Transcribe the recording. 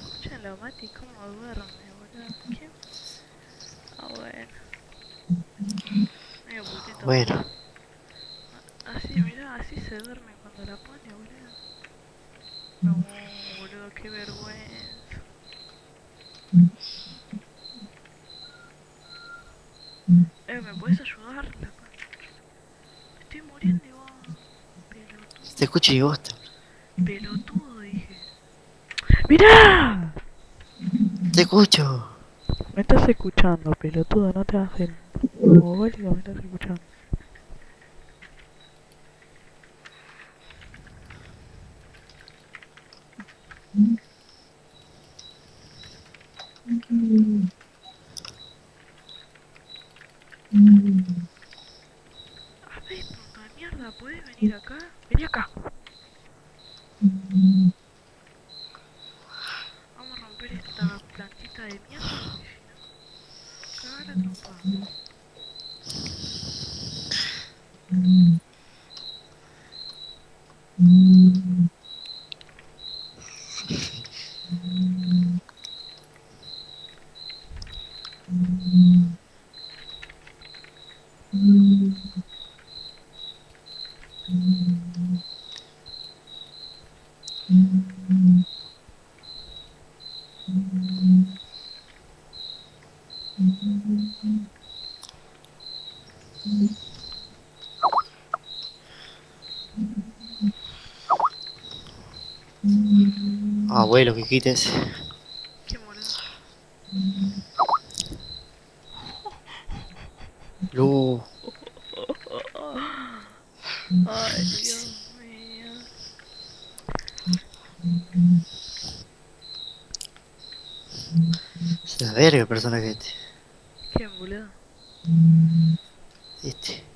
Escúchenlo, Mati, cómo duerme, boludo. ¿Quién? Ah, bueno. Medio putito Bueno, más. Así, mirá, así se duerme cuando la pone, boludo. No, boludo, qué vergüenza. ¿Me puedes ayudar? Me estoy muriendo y vos... te Pelotudo. escucho y vos Pelotudo, dije. ¡Mirá! te escucho. Me estás escuchando, pelotudo, no te hagas el mogólico, me estás escuchando. A ver, tonto de mierda, ¿podés venir acá? Vení acá. Vamos a romper esta plantita de mierda porque si no, cagar la trompada. Abuelo, que quites. ¿Qué boludo? Lu, Ay, Dios mío. es una verga el personaje este. ¿Quién, boludo? Este.